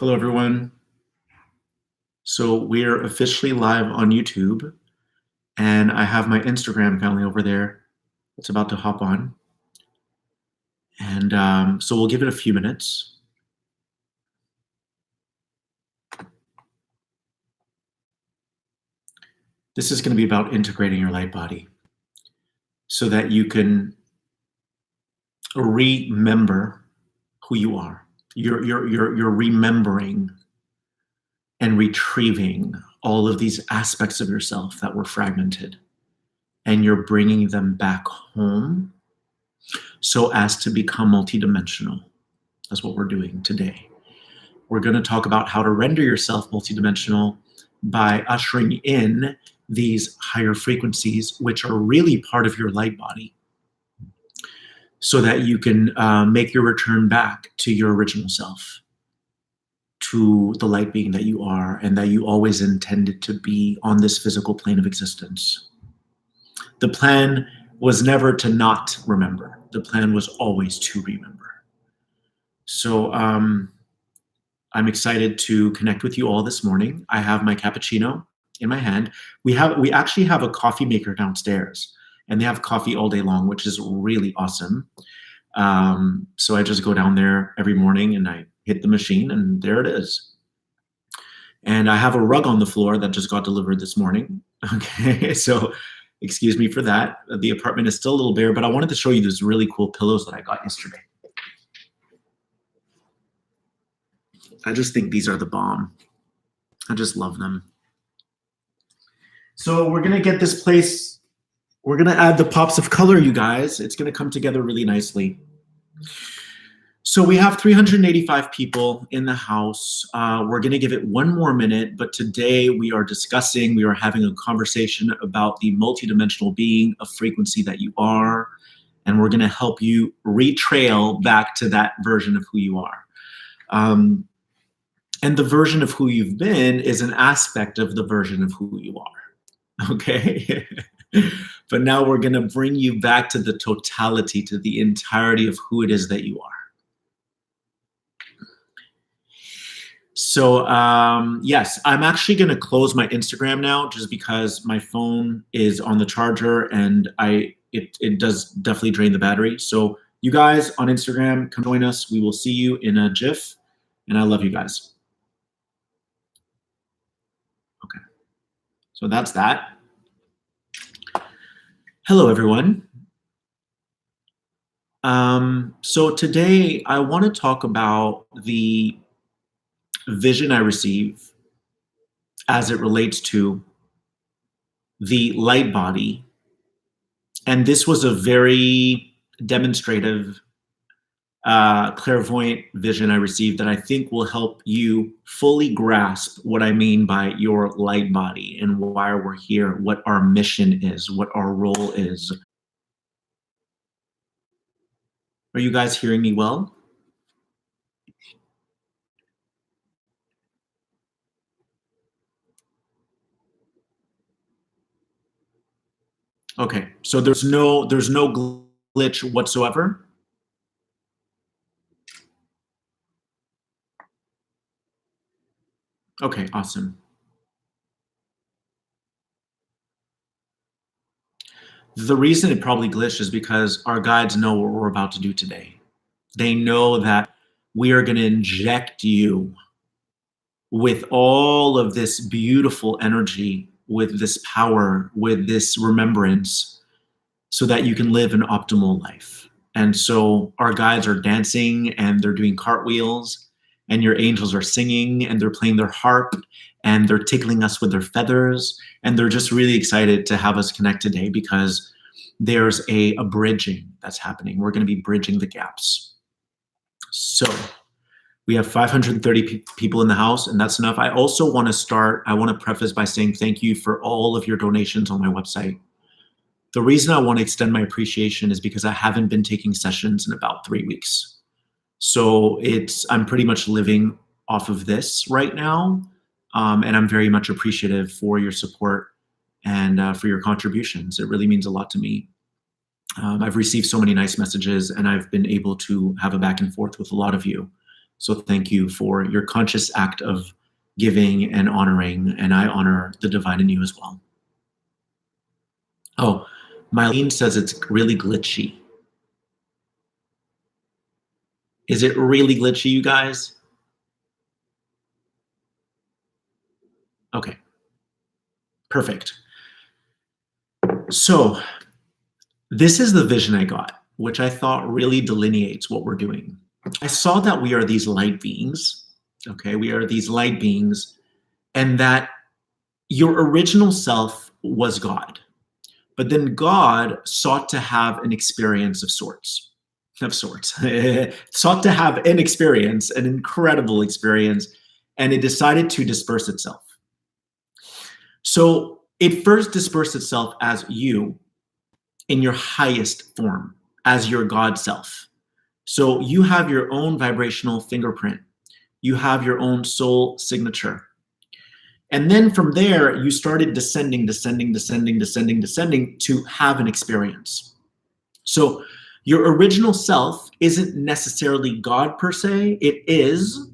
Hello, everyone. So we're officially live on YouTube, and I have my Instagram family over there that's about to hop on. And so we'll give it a few minutes. This is going to be about integrating your light body so that you can remember who you are. You're remembering and retrieving all of these aspects of yourself that were fragmented, and you're bringing them back home so as to become multidimensional. That's what we're doing today. We're going to talk about how to render yourself multidimensional by ushering in these higher frequencies, which are really part of your light body, so that you can make your return back to your original self, to the light being that you are and that you always intended to be on this physical plane of existence. The plan was never to not remember. The plan was always to remember. So I'm excited to connect with you all this morning. I have my cappuccino in my hand. We actually have a coffee maker downstairs, and they have coffee all day long, which is really awesome. So I just go down there every morning and I hit the machine, and there it is. And I have a rug on the floor that just got delivered this morning. Okay, so excuse me for that. The apartment is still a little bare, but I wanted to show you these really cool pillows that I got yesterday. I just think these are the bomb. I just love them. So we're gonna get this place, we're gonna add the pops of color, you guys. It's gonna come together really nicely. So we have 385 people in the house. We're gonna give it one more minute, but today we are having a conversation about the multidimensional being of frequency that you are, and we're gonna help you retrail back to that version of who you are. And the version of who you've been is an aspect of the version of who you are, okay? But now we're gonna bring you back to the totality, to the entirety of who it is that you are. So yes, I'm actually gonna close my Instagram now just because my phone is on the charger and it does definitely drain the battery. So you guys on Instagram, come join us. We will see you in a jiff, and I love you guys. Okay, so that's that. Hello, everyone. So today I want to talk about the vision I receive as it relates to the light body. And this was a very demonstrative, clairvoyant vision I received that I think will help you fully grasp what I mean by your light body and why we're here, what our mission is, what our role is. Are you guys hearing me well? Okay, so there's no glitch whatsoever. Okay, awesome. The reason it probably glitched is because our guides know what we're about to do today. They know that we are going to inject you with all of this beautiful energy, with this power, with this remembrance, so that you can live an optimal life. And so our guides are dancing and they're doing cartwheels, and your angels are singing and they're playing their harp and they're tickling us with their feathers. And they're just really excited to have us connect today because there's a bridging that's happening. We're going to be bridging the gaps. So we have 530 people in the house, and that's enough. I also want to preface by saying thank you for all of your donations on my website. The reason I want to extend my appreciation is because I haven't been taking sessions in about 3 weeks. So I'm pretty much living off of this right now. And I'm very much appreciative for your support and for your contributions. It really means a lot to me. I've received so many nice messages, and I've been able to have a back and forth with a lot of you. So thank you for your conscious act of giving and honoring, and I honor the divine in you as well. Oh, Mylene says it's really glitchy. Is it really glitchy, you guys? Okay, perfect. So this is the vision I got, which I thought really delineates what we're doing. I saw that we are these light beings, okay? We are these light beings, and that your original self was God. But then God sought to have an experience of sorts, sought to have an experience, an incredible experience, and it decided to disperse itself. So it first dispersed itself as you in your highest form, as your God self. So you have your own vibrational fingerprint. You have your own soul signature. And then from there, you started descending to have an experience. So your original self isn't necessarily God per se. It is,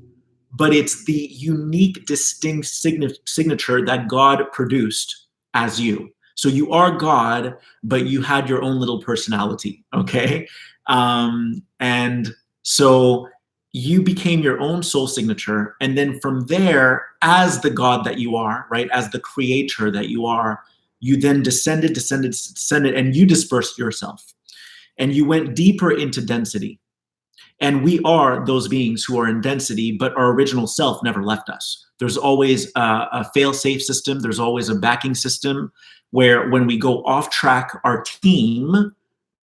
but it's the unique, distinct signature that God produced as you. So you are God, but you had your own little personality, okay? And so you became your own soul signature. And then from there, as the God that you are, right, as the creator that you are, you then descended, and you dispersed yourself. And you went deeper into density. And we are those beings who are in density, but our original self never left us. There's always a fail-safe system. There's always a backing system where when we go off track, our team,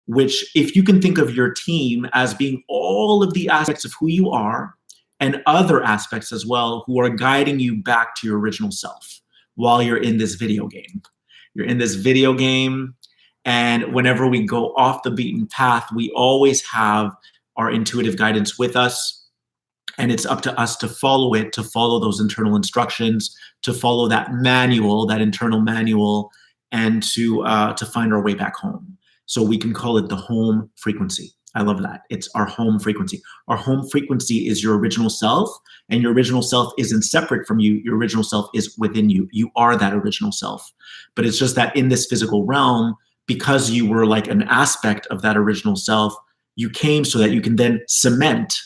which if you can think of your team as being all of the aspects of who you are and other aspects as well who are guiding you back to your original self while you're in this video game. You're in this video game, and whenever we go off the beaten path, we always have our intuitive guidance with us, and it's up to us to follow it, to follow those internal instructions, to follow that manual, that internal manual, and to find our way back home. So we can call it the home frequency. I love that. It's our home frequency. Our home frequency is your original self, and your original self isn't separate from you. Your original self is within you. You are that original self. But it's just that in this physical realm, because you were like an aspect of that original self, you came so that you can then cement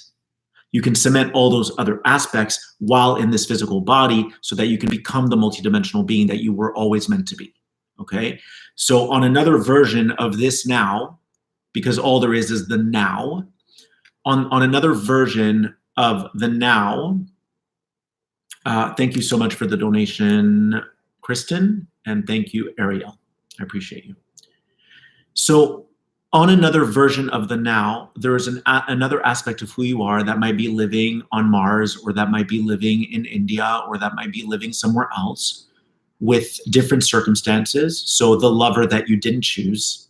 all those other aspects while in this physical body so that you can become the multidimensional being that you were always meant to be. Okay? So on another version of this now, because all there is the now, on another version of the now, thank you so much for the donation, Kristen, and thank you, Ariel. I appreciate you. So on another version of the now, there is another aspect of who you are that might be living on Mars, or that might be living in India, or that might be living somewhere else with different circumstances. So the lover that you didn't choose,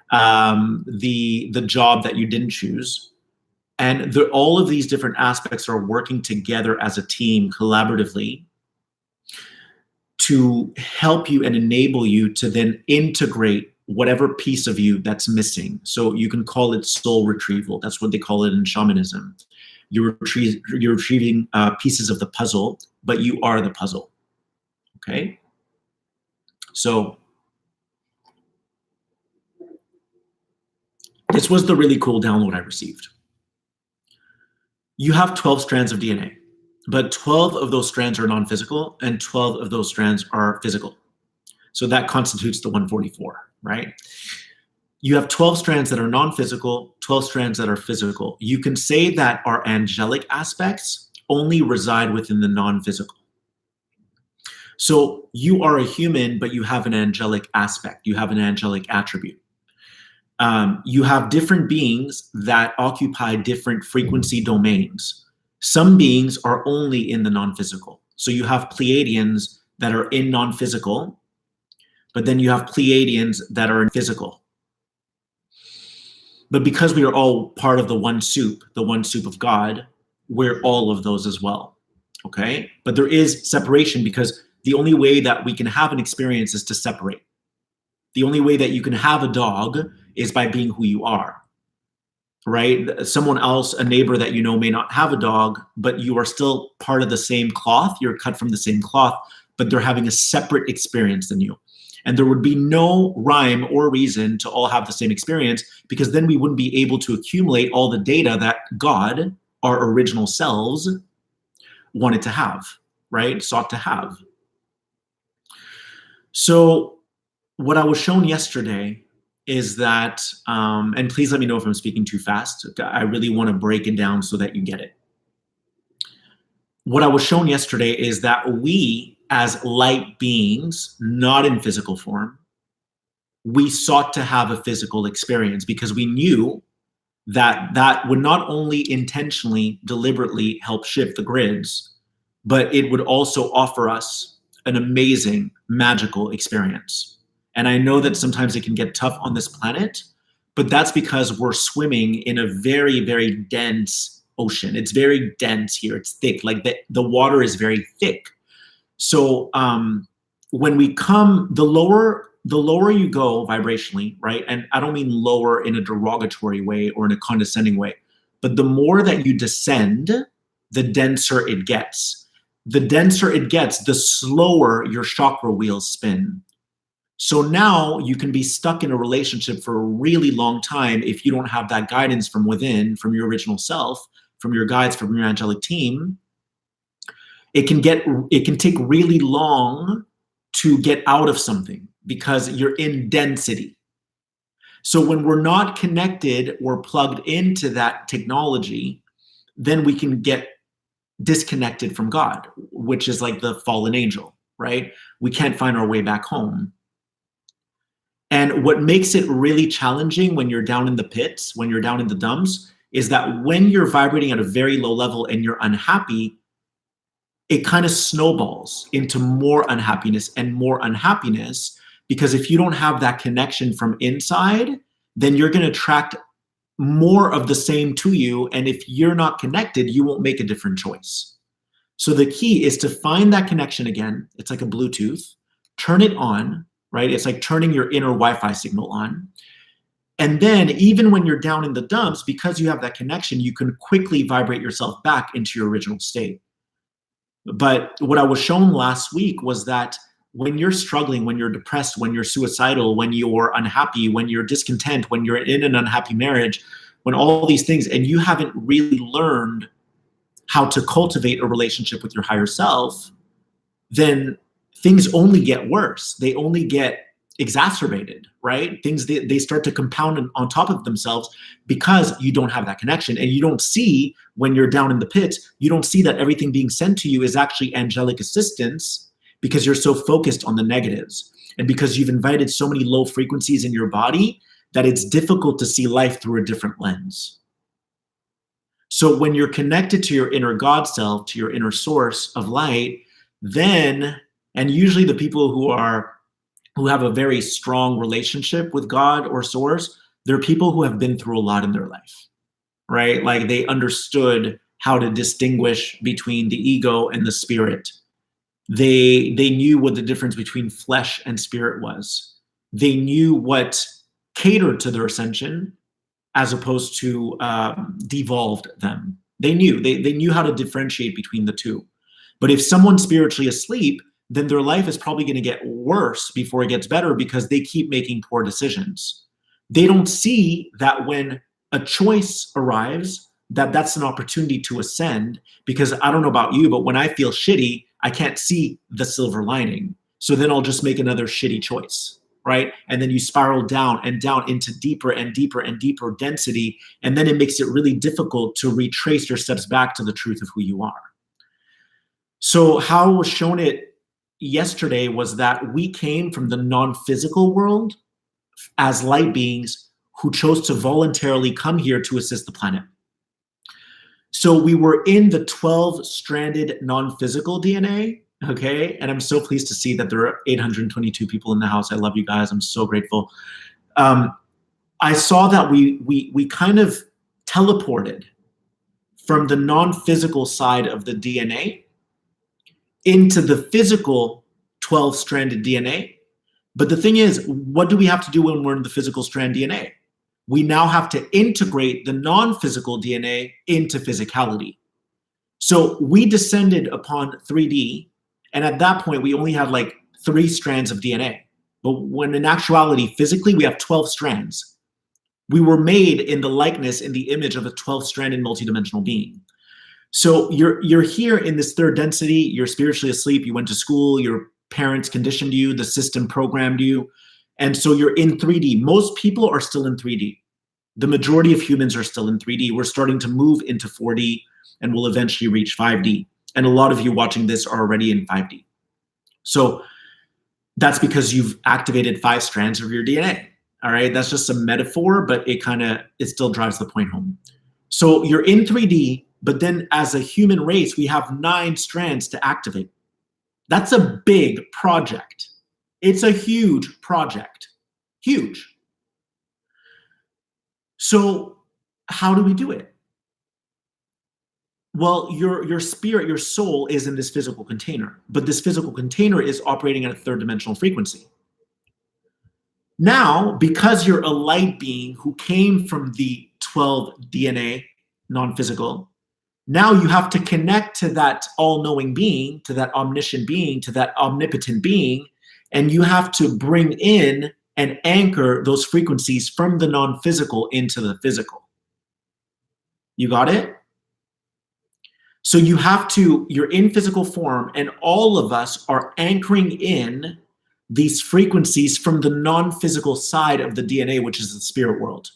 the job that you didn't choose, and all of these different aspects are working together as a team collaboratively to help you and enable you to then integrate whatever piece of you that's missing. So you can call it soul retrieval. That's what they call it in shamanism. You're retrieving pieces of the puzzle, but you are the puzzle. Okay? So this was the really cool download I received. You have 12 strands of DNA, but 12 of those strands are non-physical and 12 of those strands are physical. So that constitutes the 144, right? You have 12 strands that are non-physical, 12 strands that are physical. You can say that our angelic aspects only reside within the non-physical. So you are a human, but you have an angelic aspect. You have an angelic attribute. You have different beings that occupy different frequency domains. Some beings are only in the non-physical. So you have Pleiadians that are in non-physical, but then you have Pleiadians that are in physical. But because we are all part of the one soup of God, we're all of those as well, okay? But there is separation, because the only way that we can have an experience is to separate. The only way that you can have a dog is by being who you are. right? Someone else, a neighbor that you know may not have a dog, but you are still part of the same cloth. You're cut from the same cloth, but they're having a separate experience than you. And there would be no rhyme or reason to all have the same experience, because then we wouldn't be able to accumulate all the data that God, our original selves, wanted to have, right? Sought to have. So what I was shown yesterday is that, and please let me know if I'm speaking too fast. I really want to break it down so that you get it. What I was shown yesterday is that we, as light beings, not in physical form, we sought to have a physical experience because we knew that that would not only intentionally, deliberately help shift the grids, but it would also offer us an amazing, magical experience. And I know that sometimes it can get tough on this planet, but that's because we're swimming in a very, very dense ocean. It's very dense here. It's thick. Like the water is very thick. So when we come, the lower you go vibrationally, right? And I don't mean lower in a derogatory way or in a condescending way, but the more that you descend, the denser it gets. The denser it gets, the slower your chakra wheels spin. So now you can be stuck in a relationship for a really long time if you don't have that guidance from within, from your original self, from your guides, from your angelic team. It can take really long to get out of something because you're in density. So when we're not connected or plugged into that technology, then we can get disconnected from God, which is like the fallen angel, right? We can't find our way back home. And what makes it really challenging when you're down in the pits, when you're down in the dumps, is that when you're vibrating at a very low level and you're unhappy, it kind of snowballs into more unhappiness and more unhappiness, because if you don't have that connection from inside, then you're going to attract more of the same to you. And if you're not connected, you won't make a different choice. So the key is to find that connection again. It's like a Bluetooth, turn it on, right? It's like turning your inner Wi-Fi signal on. And then even when you're down in the dumps, because you have that connection, you can quickly vibrate yourself back into your original state. But what I was shown last week was that when you're struggling, when you're depressed, when you're suicidal, when you're unhappy, when you're discontent, when you're in an unhappy marriage, when all these things, and you haven't really learned how to cultivate a relationship with your higher self, then things only get worse. They only get exacerbated, right? Things, they start to compound on top of themselves because you don't have that connection. And you don't see, when you're down in the pits, you don't see that everything being sent to you is actually angelic assistance, because you're so focused on the negatives. And because you've invited so many low frequencies in your body that it's difficult to see life through a different lens. So when you're connected to your inner God self, to your inner source of light, then, and usually the people who have a very strong relationship with God or source, they're people who have been through a lot in their life, right? Like they understood how to distinguish between the ego and the spirit. They knew what the difference between flesh and spirit was. They knew what catered to their ascension as opposed to devolved them. They knew how to differentiate between the two. But if someone's spiritually asleep, then their life is probably going to get worse before it gets better, because they keep making poor decisions. They don't see that when a choice arrives, that's an opportunity to ascend. Because I don't know about you, but when I feel shitty, I can't see the silver lining. So then I'll just make another shitty choice, right? And then you spiral down and down into deeper and deeper and deeper density. And then it makes it really difficult to retrace your steps back to the truth of who you are. So how I was shown it yesterday was that we came from the non-physical world as light beings who chose to voluntarily come here to assist the planet. So we were in the 12-stranded non-physical DNA, okay? And I'm so pleased to see that there are 822 people in the house. I love you guys. I'm so grateful. I saw that we kind of teleported from the non-physical side of the DNA into the physical 12-stranded DNA. But the thing is, what do we have to do when we're in the physical strand DNA? we now have to integrate the non-physical DNA into physicality. So we descended upon 3D, and at that point, we only had like 3 strands of DNA. But when in actuality, physically, we have 12 strands. We were made in the likeness, in the image of a 12-stranded multidimensional being. So you're here in this third density, you're spiritually asleep, you went to school, your parents conditioned you, the system programmed you, and so you're in 3D. Most people are still in 3D. The majority of humans are still in 3D. We're starting to move into 4D, and we'll eventually reach 5D. And a lot of you watching this are already in 5D. So that's because you've activated 5 strands of your DNA. All right, that's just a metaphor, but it still drives the point home. So you're in 3D, but then as a human race, we have 9 strands to activate. That's a big project. It's a huge project, huge. So how do we do it? Well, your spirit, your soul is in this physical container, but this physical container is operating at a 3rd dimensional frequency. Now, because you're a light being who came from the 12 DNA, non-physical, now you have to connect to that all-knowing being, to that omniscient being, to that omnipotent being, and you have to bring in and anchor those frequencies from the non-physical into the physical. You got it? So you're in physical form, and all of us are anchoring in these frequencies from the non-physical side of the DNA, which is the spirit world.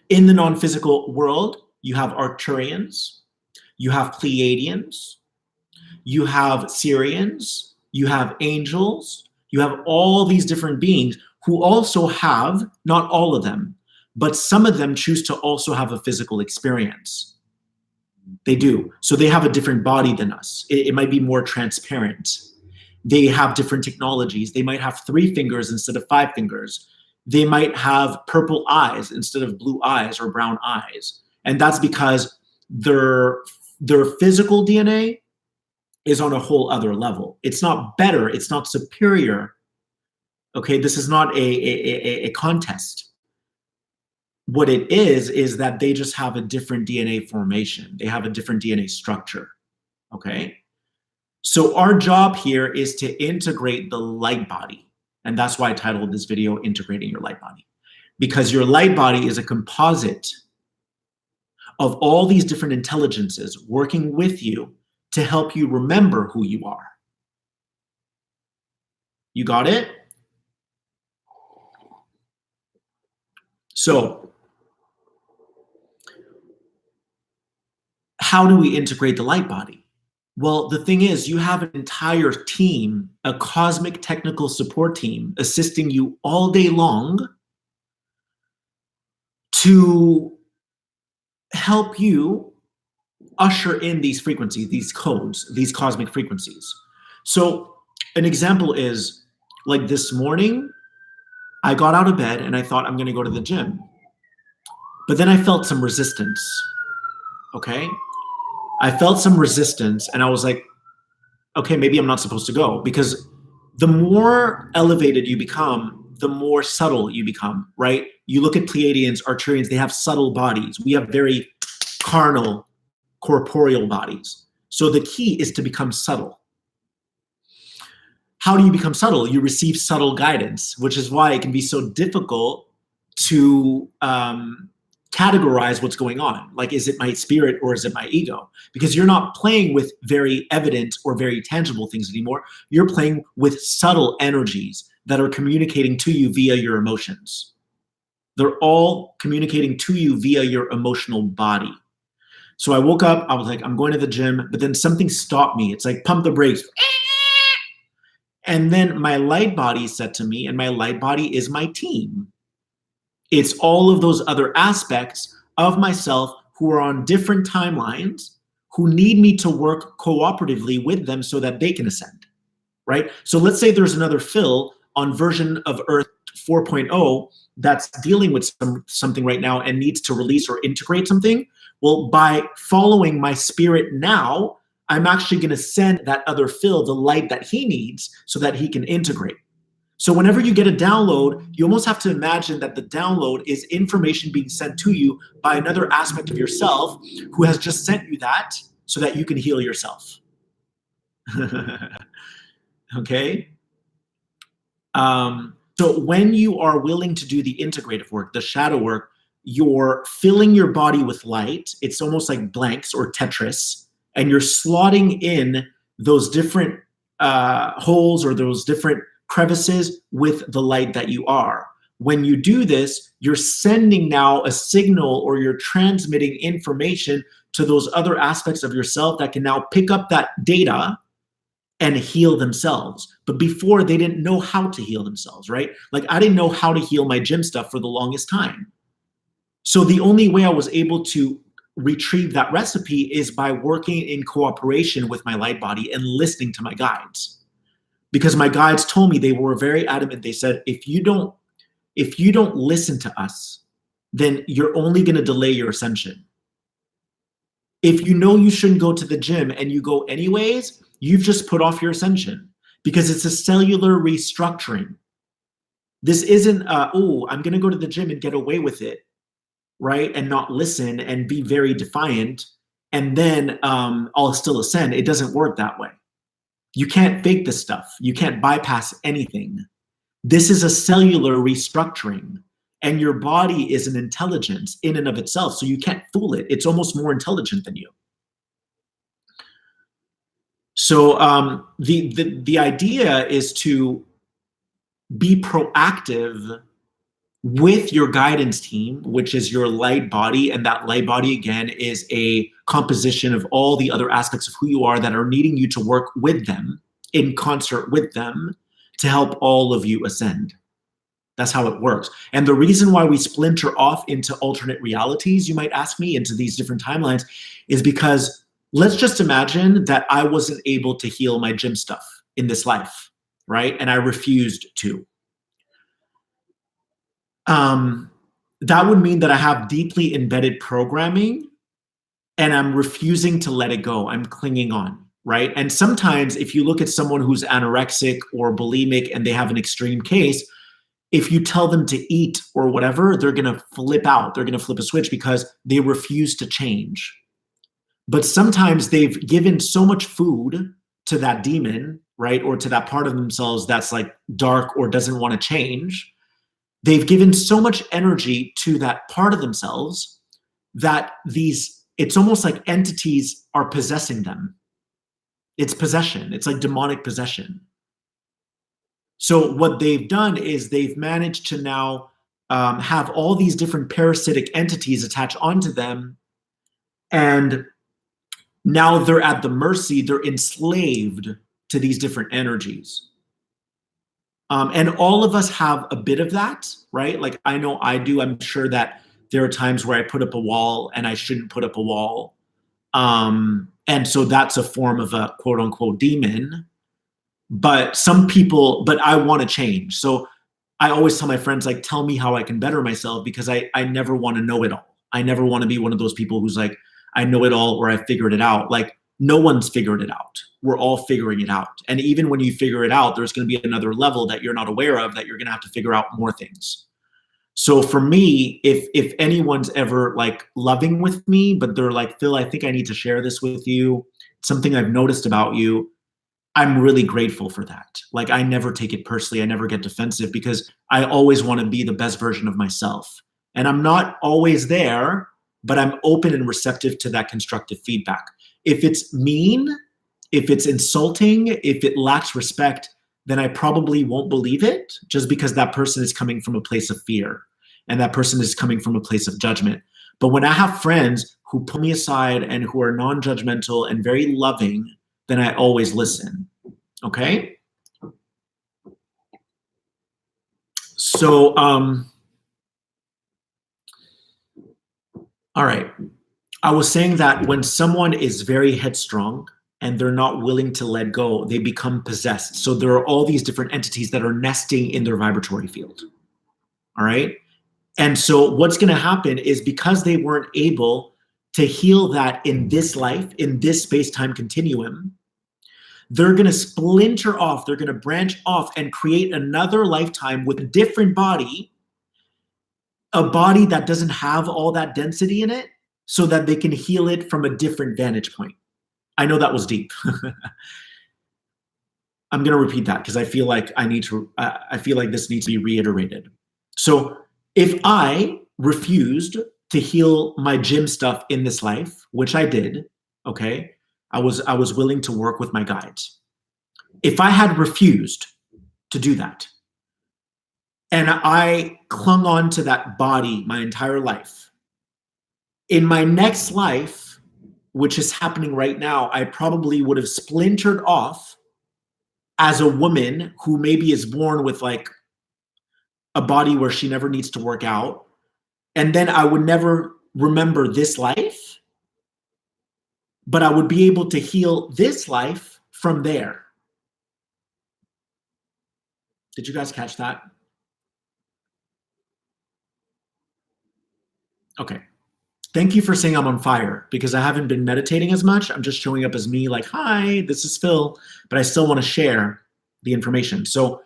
In the non-physical world, you have Arcturians, you have Pleiadians, you have Syrians, you have angels, you have all these different beings who also have, not all of them, but some of them choose to also have a physical experience. They do. So they have a different body than us. It might be more transparent. They have different technologies. They might have 3 fingers instead of 5 fingers. They might have purple eyes instead of blue eyes or brown eyes. And that's because their physical DNA is on a whole other level. It's not better. It's not superior. Okay, this is not a contest. What it is that they just have a different DNA formation. They have a different DNA structure, okay? So our job here is to integrate the light body. And that's why I titled this video, Integrating Your Light Body. Because your light body is a composite of all these different intelligences working with you to help you remember who you are. You got it? So, how do we integrate the light body? Well, the thing is, you have an entire team, a cosmic technical support team, assisting you all day long to help you usher in these frequencies, these codes, these cosmic frequencies. So an example is, like this morning, I got out of bed and I thought I'm going to go to the gym. But then I felt some resistance, okay? I felt some resistance and I was like, okay, maybe I'm not supposed to go, because the more elevated you become, the more subtle you become, right? You look at Pleiadians, Arcturians, they have subtle bodies. We have very carnal, corporeal bodies. So the key is to become subtle. How do you become subtle? You receive subtle guidance, which is why it can be so difficult to categorize what's going on. Like, is it my spirit or is it my ego? Because you're not playing with very evident or very tangible things anymore. You're playing with subtle energies that are communicating to you via your emotions. They're all communicating to you via your emotional body. So I woke up, I was like, I'm going to the gym, but then something stopped me. It's like, pump the brakes. And then my light body said to me, and my light body is my team. It's all of those other aspects of myself who are on different timelines, who need me to work cooperatively with them so that they can ascend, right? So let's say there's another Phil on version of Earth 4.0 that's dealing with something right now and needs to release or integrate something. Well, by following my spirit now, I'm actually going to send that other Phil the light that he needs so that he can integrate. So whenever you get a download, you almost have to imagine that the download is information being sent to you by another aspect of yourself who has just sent you that so that you can heal yourself. Okay? So when you are willing to do the integrative work, the shadow work, you're filling your body with light. It's almost like blanks or Tetris, and you're slotting in those different holes or those different crevices with the light that you are. When you do this, you're sending now a signal, or you're transmitting information to those other aspects of yourself that can now pick up that data and heal themselves. But before, they didn't know how to heal themselves, right? Like, I didn't know how to heal my gym stuff for the longest time. So the only way I was able to retrieve that recipe is by working in cooperation with my light body and listening to my guides. Because my guides told me, they were very adamant. They said, if you don't listen to us, then you're only going to delay your ascension. If you know you shouldn't go to the gym and you go anyways, you've just put off your ascension, because it's a cellular restructuring. This isn't, oh, I'm going to go to the gym and get away with it, right? And not listen and be very defiant, and then I'll still ascend. It doesn't work that way. You can't fake this stuff. You can't bypass anything. This is a cellular restructuring, and your body is an intelligence in and of itself, so you can't fool it. It's almost more intelligent than you. So the idea is to be proactive with your guidance team, which is your light body. And that light body, again, is a composition of all the other aspects of who you are that are needing you to work with them, in concert with them, to help all of you ascend. That's how it works. And the reason why we splinter off into alternate realities, you might ask me, into these different timelines, is because let's just imagine that I wasn't able to heal my gym stuff in this life, right? And I refused to. That would mean that I have deeply embedded programming and I'm refusing to let it go. I'm clinging on, right? And sometimes if you look at someone who's anorexic or bulimic and they have an extreme case, if you tell them to eat or whatever, they're going to flip out. They're going to flip a switch because they refuse to change. But sometimes they've given so much food to that demon, right? Or to that part of themselves that's like dark or doesn't want to change. They've given so much energy to that part of themselves that it's almost like entities are possessing them. It's possession. It's like demonic possession. So what they've done is they've managed to now have all these different parasitic entities attach onto them. And now they're at the mercy, they're enslaved to these different energies. And all of us have a bit of that, right? Like, I know I do. I'm sure that there are times where I put up a wall and I shouldn't put up a wall. And so that's a form of a quote unquote demon. But I want to change. So I always tell my friends, like, tell me how I can better myself, because I never want to know it all. I never want to be one of those people who's like, I know it all or I figured it out. Like, no one's figured it out. We're all figuring it out. And even when you figure it out, there's going to be another level that you're not aware of that you're going to have to figure out more things. So for me, if anyone's ever like loving with me, but they're like, Phil, I think I need to share this with you, something I've noticed about you, I'm really grateful for that. Like, I never take it personally. I never get defensive, because I always want to be the best version of myself. And I'm not always there, but I'm open and receptive to that constructive feedback. If it's mean, if it's insulting, if it lacks respect, then I probably won't believe it, just because that person is coming from a place of fear and that person is coming from a place of judgment. But when I have friends who pull me aside and who are non-judgmental and very loving, then I always listen. Okay? So, all right. I was saying that when someone is very headstrong and they're not willing to let go, they become possessed. So there are all these different entities that are nesting in their vibratory field. All right? And so what's going to happen is, because they weren't able to heal that in this life, in this space-time continuum, they're going to splinter off, they're going to branch off and create another lifetime with a different body, a body that doesn't have all that density in it, so that they can heal it from a different vantage point. I know that was deep. I'm going to repeat that because I feel like I feel like this needs to be reiterated. So if I refused to heal my gym stuff in this life, which I did, okay, I was willing to work with my guides. If I had refused to do that, and I clung on to that body my entire life, in my next life, which is happening right now, I probably would have splintered off as a woman who maybe is born with like a body where she never needs to work out. And then I would never remember this life, but I would be able to heal this life from there. Did you guys catch that? Okay. Thank you for saying I'm on fire, because I haven't been meditating as much. I'm just showing up as me, like, hi, this is Phil, but I still want to share the information. So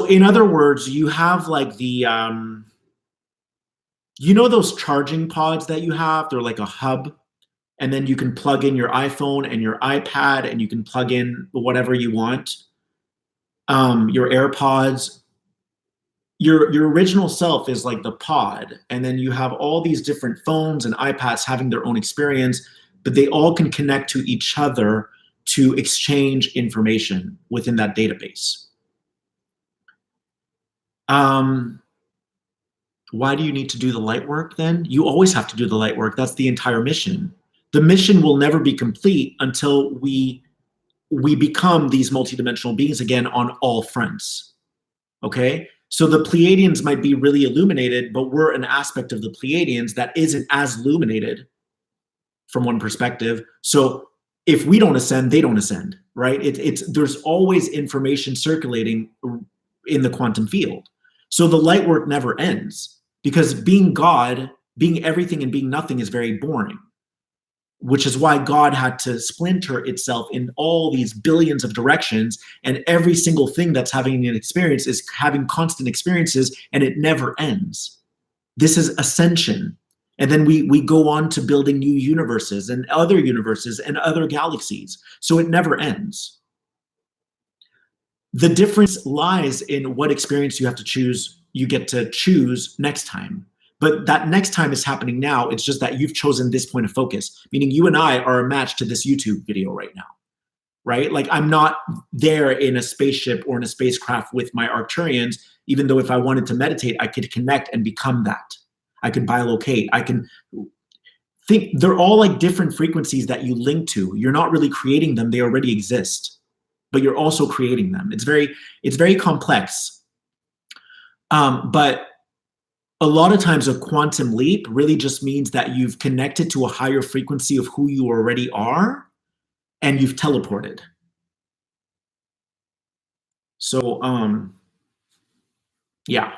in other words, you have like the, you know those charging pods that you have? They're like a hub, and then you can plug in your iPhone and your iPad, and you can plug in whatever you want, your AirPods. Your original self is like the pod, and then you have all these different phones and iPads having their own experience, but they all can connect to each other to exchange information within that database. Why do you need to do the light work then? You always have to do the light work. That's the entire mission. The mission will never be complete until we become these multidimensional beings again on all fronts. Okay? So the Pleiadians might be really illuminated, but we're an aspect of the Pleiadians that isn't as illuminated from one perspective. So if we don't ascend, they don't ascend, right? There's always information circulating in the quantum field. So the light work never ends, because being God, being everything and being nothing is very boring, which is why God had to splinter itself in all these billions of directions, and every single thing that's having an experience is having constant experiences, and it never ends. This is ascension. And then we go on to building new universes and other galaxies. So it never ends. The difference lies in what experience you have to choose, you get to choose next time. But that next time is happening now. It's just that you've chosen this point of focus, meaning you and I are a match to this YouTube video right now, right? Like, I'm not there in a spaceship or in a spacecraft with my Arcturians, even though if I wanted to meditate, I could connect and become that. I can bilocate. I can think. They're all like different frequencies that you link to. You're not really creating them. They already exist, but you're also creating them. It's very complex. But a lot of times a quantum leap really just means that you've connected to a higher frequency of who you already are, and you've teleported. So, yeah.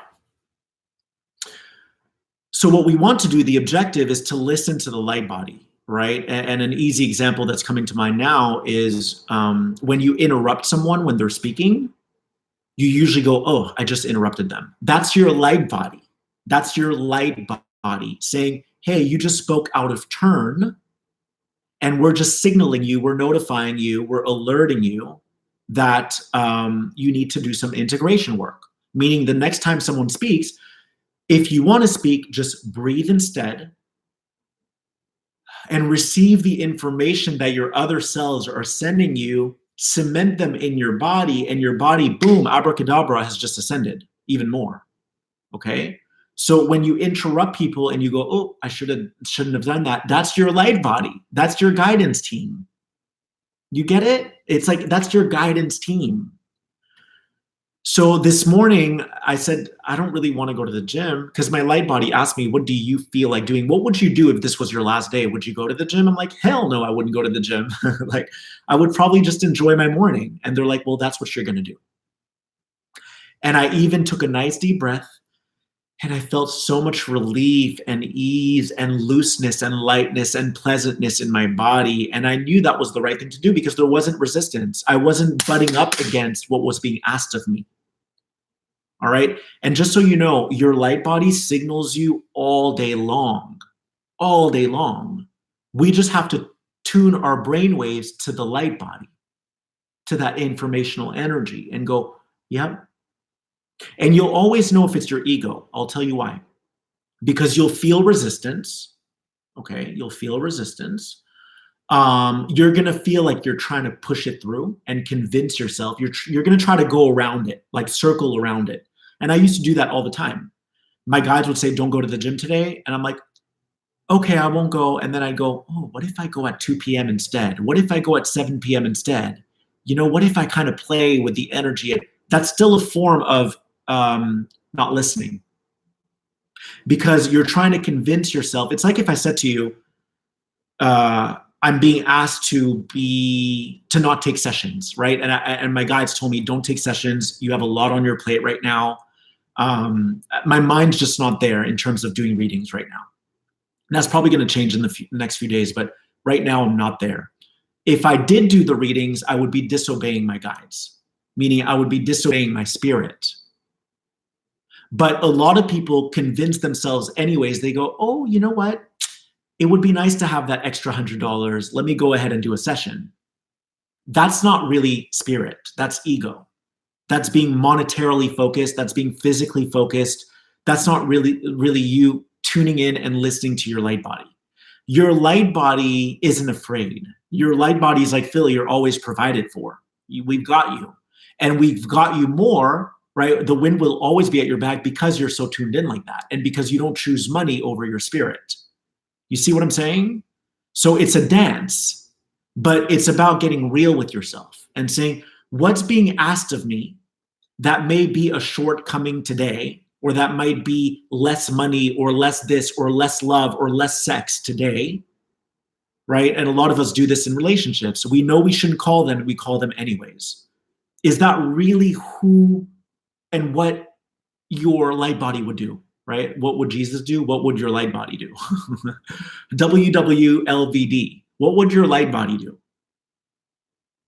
So what we want to do, the objective is to listen to the light body, right? And an easy example that's coming to mind now is when you interrupt someone when they're speaking, you usually go, oh, I just interrupted them. That's your light body. That's your light body saying, hey, you just spoke out of turn, and we're just signaling you, we're notifying you, we're alerting you that you need to do some integration work. Meaning the next time someone speaks, if you want to speak, just breathe instead and receive the information that your other cells are sending you, cement them in your body, and your body, boom, abracadabra, has just ascended even more, okay? So when you interrupt people and you go, oh, I shouldn't have done that, that's your light body. That's your guidance team. You get it? It's like, that's your guidance team. So this morning I said, I don't really want to go to the gym, because my light body asked me, what do you feel like doing? What would you do if this was your last day? Would you go to the gym? I'm like, hell no, I wouldn't go to the gym. Like, I would probably just enjoy my morning. And they're like, well, that's what you're going to do. And I even took a nice deep breath. And I felt so much relief and ease and looseness and lightness and pleasantness in my body. And I knew that was the right thing to do because there wasn't resistance. I wasn't butting up against what was being asked of me. All right. And just so you know, your light body signals you all day long, all day long. We just have to tune our brain waves to the light body, to that informational energy, and go, yep. And you'll always know if it's your ego. I'll tell you why. Because you'll feel resistance. Okay. You'll feel resistance. You're going to feel like you're trying to push it through and convince yourself. You're going to try to go around it, like circle around it. And I used to do that all the time. My guides would say, don't go to the gym today. And I'm like, okay, I won't go. And then I go, oh, what if I go at 2 p.m. instead? What if I go at 7 p.m. instead? You know, what if I kind of play with the energy? That's still a form of not listening, because you're trying to convince yourself. It's like if I said to you, I'm being asked to not take sessions, right? And my guides told me, don't take sessions. You have a lot on your plate right now. My mind's just not there in terms of doing readings right now. And that's probably going to change in the next few days, but right now I'm not there. If I did do the readings, I would be disobeying my guides, meaning I would be disobeying my spirit. But a lot of people convince themselves anyways. They go, oh, you know what? It would be nice to have that extra $100. Let me go ahead and do a session. That's not really spirit. That's ego. That's being monetarily focused. That's being physically focused. That's not really you tuning in and listening to your light body. Your light body isn't afraid. Your light body is like, Philly, you're always provided for. We've got you. And we've got you more, right? The wind will always be at your back because you're so tuned in like that. And because you don't choose money over your spirit. You see what I'm saying? So it's a dance, but it's about getting real with yourself and saying, what's being asked of me that may be a shortcoming today, or that might be less money or less this or less love or less sex today, right? And a lot of us do this in relationships. We know we shouldn't call them, we call them anyways. Is that really who and what your light body would do? Right? What would Jesus do? What would your light body do? WWLVD. What would your light body do?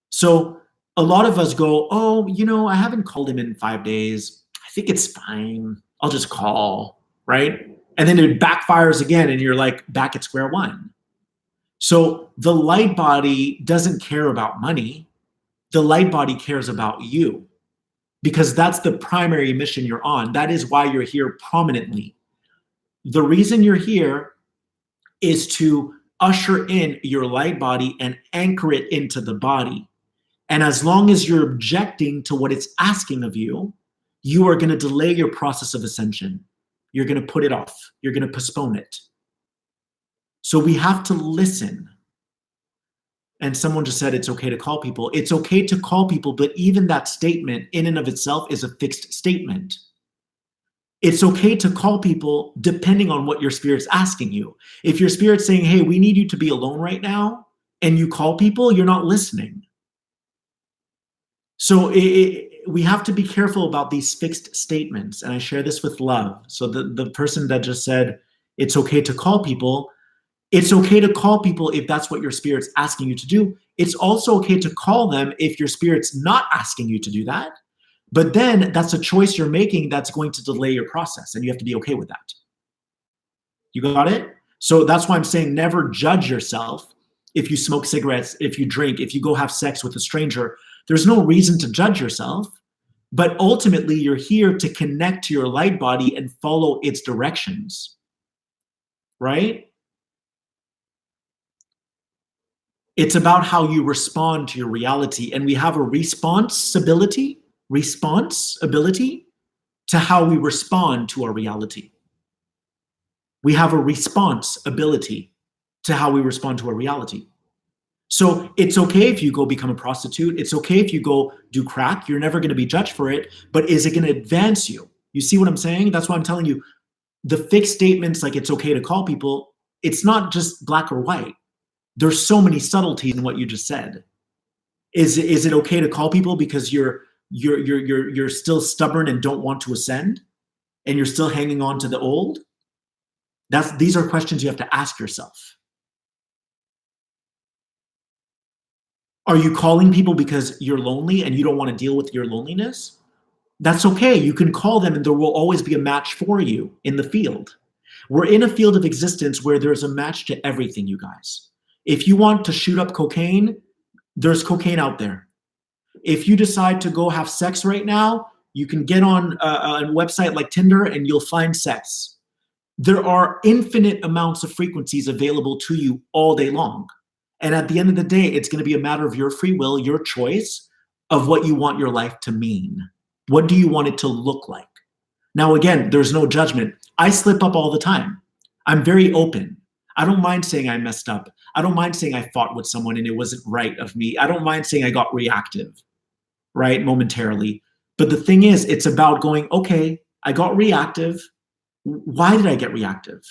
So a lot of us go, oh, you know, I haven't called him in 5 days. I think it's fine. I'll just call, right? And then it backfires again and you're like back at square one. So the light body doesn't care about money. The light body cares about you, because that's the primary mission you're on. That is why you're here prominently. The reason you're here is to usher in your light body and anchor it into the body. And as long as you're objecting to what it's asking of you, you are going to delay your process of ascension. You're going to put it off. You're going to postpone it. So we have to listen. And someone just said it's okay to call people. It's okay to call people, but even that statement in and of itself is a fixed statement. It's okay to call people depending on what your spirit's asking you. If your spirit's saying, hey, we need you to be alone right now, and you call people, you're not listening. So we have to be careful about these fixed statements. And I share this with love. So the person that just said, it's okay to call people, it's okay to call people if that's what your spirit's asking you to do. It's also okay to call them if your spirit's not asking you to do that. But then that's a choice you're making that's going to delay your process, and you have to be okay with that. You got it? So that's why I'm saying never judge yourself if you smoke cigarettes, if you drink, if you go have sex with a stranger. There's no reason to judge yourself, but ultimately you're here to connect to your light body and follow its directions, right? It's about how you respond to your reality. And we have a responsibility to how we respond to our reality. We have a responsibility to how we respond to our reality. So it's okay if you go become a prostitute. It's okay if you go do crack. You're never going to be judged for it. But is it going to advance you? You see what I'm saying? That's why I'm telling you, the fixed statements like it's okay to call people, it's not just black or white. There's so many subtleties in what you just said. Is it okay to call people because you're still stubborn and don't want to ascend? and you're still hanging on to the old? These are questions you have to ask yourself. Are you calling people because you're lonely and you don't want to deal with your loneliness? That's okay. You can call them and there will always be a match for you in the field. We're in a field of existence where there's a match to everything, you guys. If you want to shoot up cocaine, there's cocaine out there. If you decide to go have sex right now, you can get on a website like Tinder and you'll find sex. There are infinite amounts of frequencies available to you all day long. And at the end of the day, it's going to be a matter of your free will, your choice of what you want your life to mean. What do you want it to look like? Now, again, there's no judgment. I slip up all the time. I'm very open. I don't mind saying I messed up. I don't mind saying I fought with someone and it wasn't right of me. I don't mind saying I got reactive, right, momentarily. But the thing is, it's about going, okay, I got reactive. Why did I get reactive?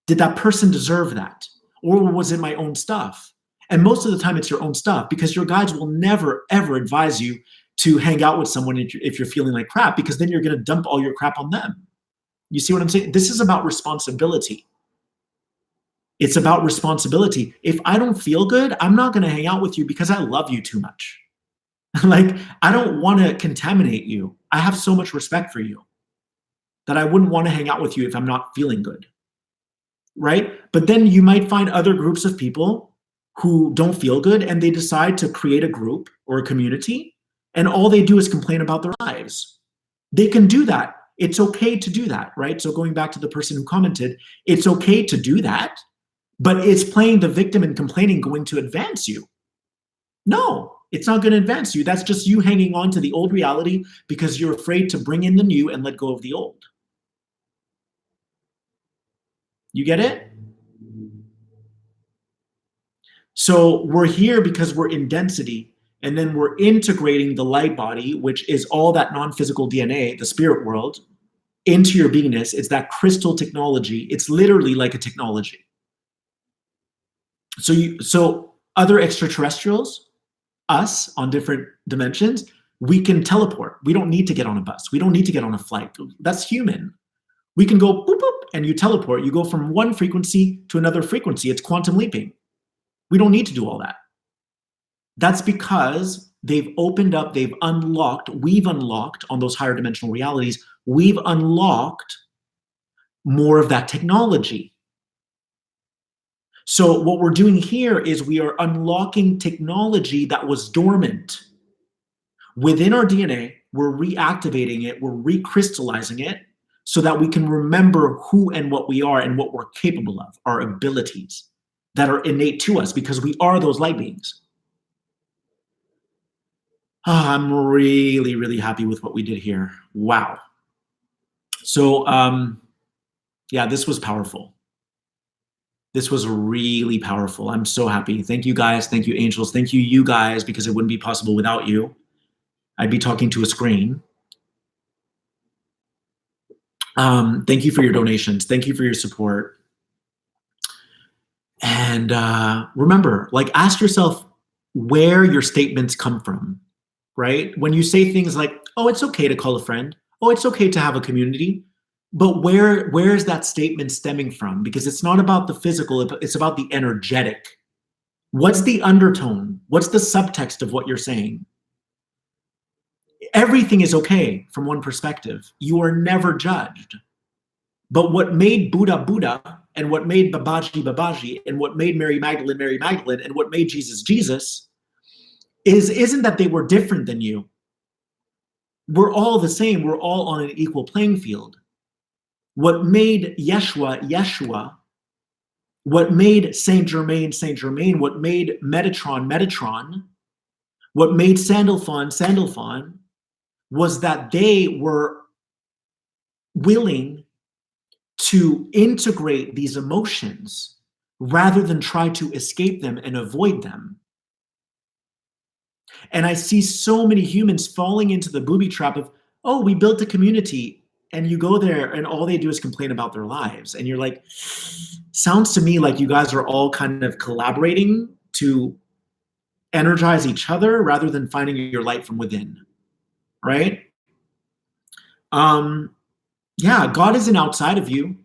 Did that person deserve that? Or was it my own stuff? And most of the time it's your own stuff, because your guides will never, ever advise you to hang out with someone if you're feeling like crap, because then you're going to dump all your crap on them. You see what I'm saying? This is about responsibility. It's about responsibility. If I don't feel good, I'm not going to hang out with you because I love you too much. Like, I don't want to contaminate you. I have so much respect for you that I wouldn't want to hang out with you if I'm not feeling good. Right? But then you might find other groups of people who don't feel good and they decide to create a group or a community, and all they do is complain about their lives. They can do that. It's okay to do that, right? So going back to the person who commented, it's okay to do that, but is playing the victim and complaining going to advance you? No, it's not going to advance you. That's just you hanging on to the old reality because you're afraid to bring in the new and let go of the old. You get it? So we're here because we're in density, and then we're integrating the light body, which is all that non-physical DNA, the spirit world, into your beingness. It's that crystal technology. It's literally like a technology. So other extraterrestrials, us on different dimensions, we can teleport. We don't need to get on a bus. We don't need to get on a flight. That's human. We can go boop, boop, and you teleport. You go from one frequency to another frequency. It's quantum leaping. We don't need to do all that. That's because they've opened up, we've unlocked on those higher dimensional realities, we've unlocked more of that technology. So what we're doing here is we are unlocking technology that was dormant. Within our DNA, we're reactivating it, we're recrystallizing it, so that we can remember who and what we are and what we're capable of, our abilities that are innate to us, because we are those light beings. I'm really, really happy with what we did here. Wow. So, yeah, this was powerful. This was really powerful. I'm so happy. Thank you guys. Thank you, angels. Thank you guys, because it wouldn't be possible without you. I'd be talking to a screen. Thank you for your donations. Thank you for your support. And remember, like, ask yourself where your statements come from, right? When you say things like, oh, it's okay to call a friend. Oh, it's okay to have a community. But where is that statement stemming from? Because it's not about the physical, it's about the energetic. What's the undertone? What's the subtext of what you're saying? Everything is okay from one perspective. You are never judged. But what made Buddha Buddha, and what made Babaji Babaji, and what made Mary Magdalene, and what made Jesus Jesus isn't that they were different than you. We're all the same. We're all on an equal playing field. What made Yeshua Yeshua, what made Saint Germain Saint Germain, what made Metatron Metatron, what made Sandalphon Sandalphon, was that they were willing to integrate these emotions rather than try to escape them and avoid them. And I see so many humans falling into the booby trap of, oh, we built a community, and you go there and all they do is complain about their lives. And you're like, sounds to me like you guys are all kind of collaborating to energize each other rather than finding your light from within, right? Yeah, God isn't outside of you.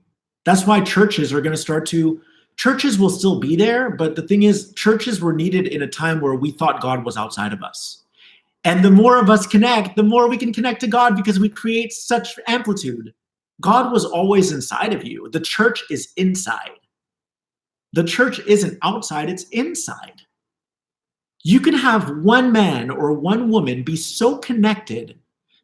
That's why churches are going to start to, churches will still be there, but the thing is, churches were needed in a time where we thought God was outside of us. And the more of us connect, the more we can connect to God because we create such amplitude. God was always inside of you. The church is inside. The church isn't outside, it's inside. You can have one man or one woman be so connected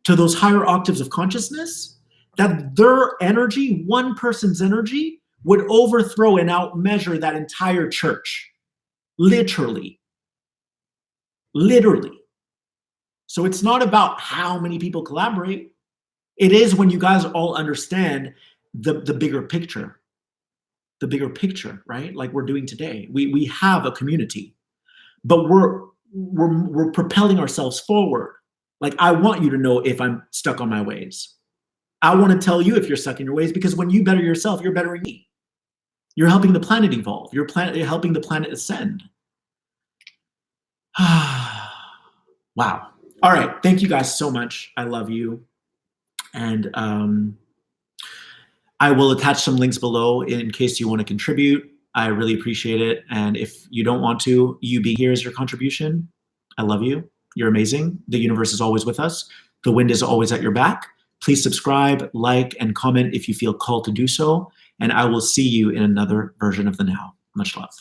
to those higher octaves of consciousness that their energy, one person's energy, would overthrow and outmeasure that entire church. Literally. Literally. So it's not about how many people collaborate. It is when you guys all understand the bigger picture. The bigger picture, right? Like we're doing today. We have a community, but we're propelling ourselves forward. Like I want you to know if I'm stuck on my ways. I want to tell you if you're stuck in your ways, because when you better yourself, you're bettering me. You're helping the planet evolve. You're helping the planet ascend. Wow. All right. Thank you guys so much. I love you. And I will attach some links below in case you want to contribute. I really appreciate it. And if you don't want to, you being here is your contribution. I love you. You're amazing. The universe is always with us. The wind is always at your back. Please subscribe, like, and comment if you feel called to do so. And I will see you in another version of The Now. Much love.